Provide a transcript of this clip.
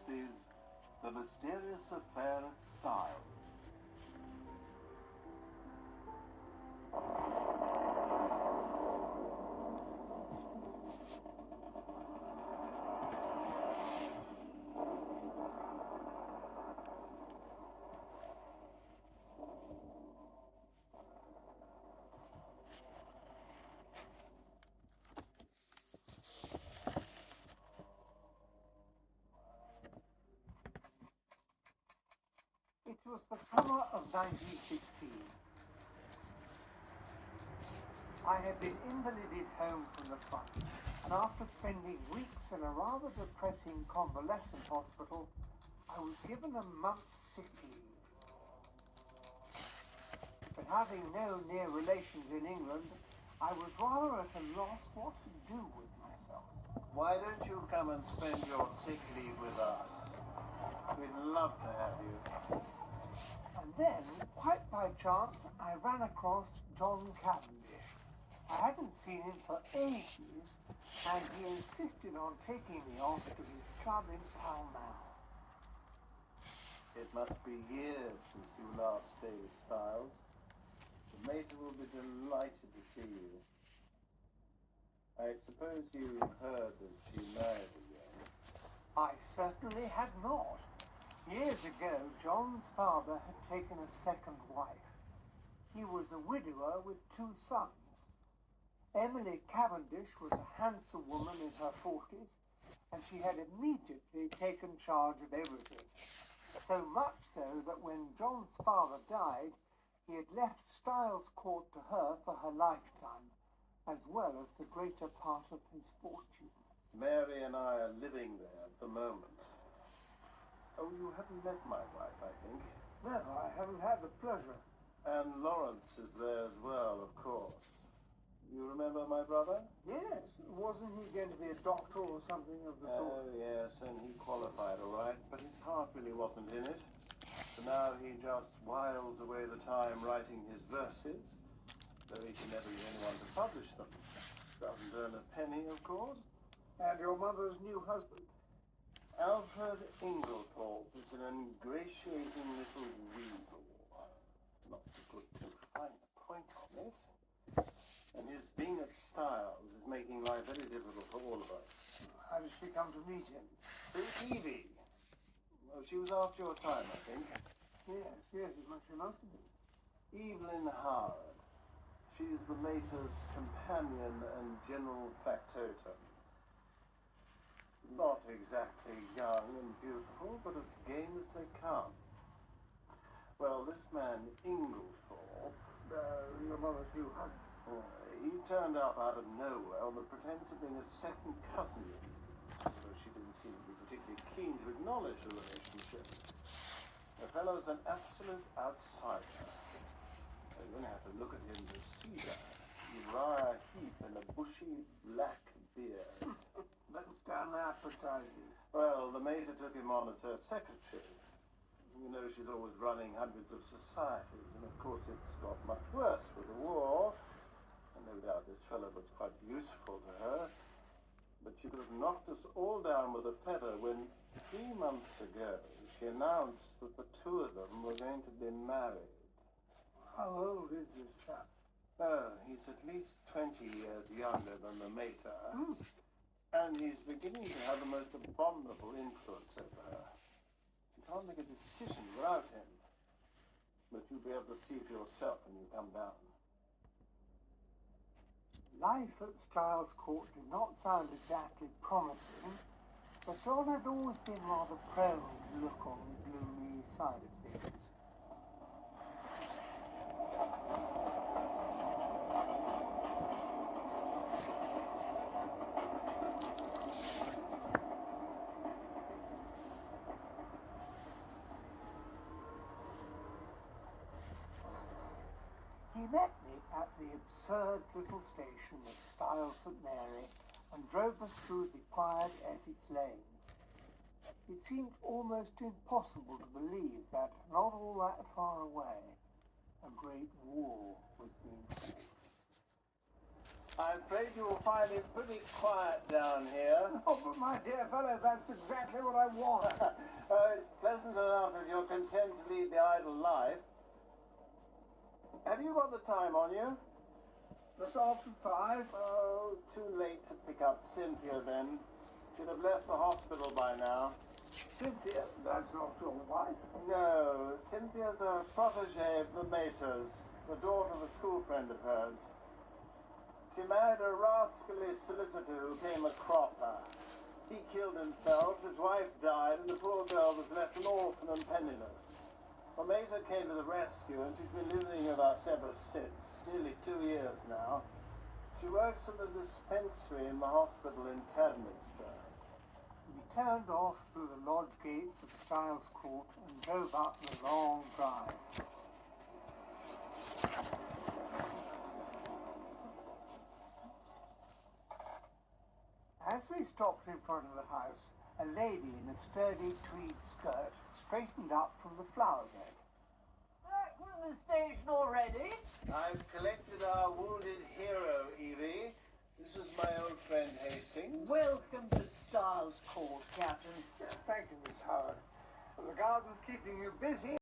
Majesty's The Mysterious Affair at Styles. It was the summer of 1916. I had been invalided home from the front, and after spending weeks in a rather depressing convalescent hospital, I was given a month's sick leave. But having no near relations in England, I was rather at a loss what to do with myself. Why don't you come and spend your sick leave with us? We'd love to have you. And then, quite by chance, I ran across John Cavendish. I hadn't seen him for ages, and he insisted on taking me off to his club in Pall Mall. It must be years since you last stayed with Styles. The mater will be delighted to see you. I suppose you heard that she married again. I certainly had not. Years ago, John's father had taken a second wife. He was a widower with 2 sons. Emily Cavendish was a handsome woman in her 40s, and she had immediately taken charge of everything. So much so that when John's father died, he had left Styles Court to her for her lifetime, as well as the greater part of his fortune. Mary and I are living there at the moment. Oh, you haven't met my wife, I think. No, I haven't had the pleasure. And Lawrence is there as well, of course. You remember my brother? Yes, wasn't he going to be a doctor or something of the sort? Oh, yes, and he qualified all right, but his heart really wasn't in it. So now he just whiles away the time writing his verses, though he can never get anyone to publish them. Doesn't earn a penny, of course. And your mother's new husband? Alfred Inglethorpe is an ingratiating little weasel. Not to put too fine a point on it. And his being at Styles is making life very difficult for all of us. How did she come to meet him? Through TV. Well, she was after your time, I think. Yes, it must have been. Evelyn Howard. She's the mater's companion and general factotum. Not exactly young and beautiful, but as game as they come. Well, this man, Inglethorpe, Your mother's new husband. he turned up out of nowhere on the pretense of being a second cousin of his, though she didn't seem to be particularly keen to acknowledge the relationship. The fellow's an absolute outsider. You only have to look at him to see that. Uriah Heep in a bushy black beard. That's damn appetizing. Well, the mater took him on as her secretary. You know, she's always running hundreds of societies, and of course it's got much worse with the war. And no doubt this fellow was quite useful to her. But she could have knocked us all down with a feather when 3 months ago she announced that the 2 of them were going to be married. How old is this chap? Oh, he's at least 20 years younger than the mater. And he's beginning to have the most abominable influence over her. She can't make a decision without him. But you'll be able to see for yourself when you come down. Life at Styles Court did not sound exactly promising, but John had always been rather prone to look on the gloomy side of things. He met me at the absurd little station of Styles St Mary and drove us through the quiet Essex lanes. It seemed almost impossible to believe that not all that far away, a great war was being fought. I'm afraid you will find it pretty quiet down here. Oh, but my dear fellow, that's exactly what I want. It's pleasant enough if you're content to lead the idle life. Have you got the time on you? Just after 5. Oh, too late to pick up Cynthia then. She'd have left the hospital by now. Cynthia, that's not your wife. No, Cynthia's a protégée of the Mater's, the daughter of a school friend of hers. She married a rascally solicitor who came a cropper. He killed himself, his wife died, and the poor girl was left an orphan and penniless. The Mater came to the rescue, and she's been living with us ever since, nearly 2 years now. She works in the dispensary in the hospital in Tadminster. We turned off through the lodge gates of Styles Court and drove up the long drive. As we stopped in front of the house, a lady in a sturdy tweed skirt straightened up from the flower bed. Back from the station already? I've collected our wounded hero, Evie. This is my old friend Hastings. Welcome to Styles Court, Captain. Thank you, Miss Howard. The garden's keeping you busy.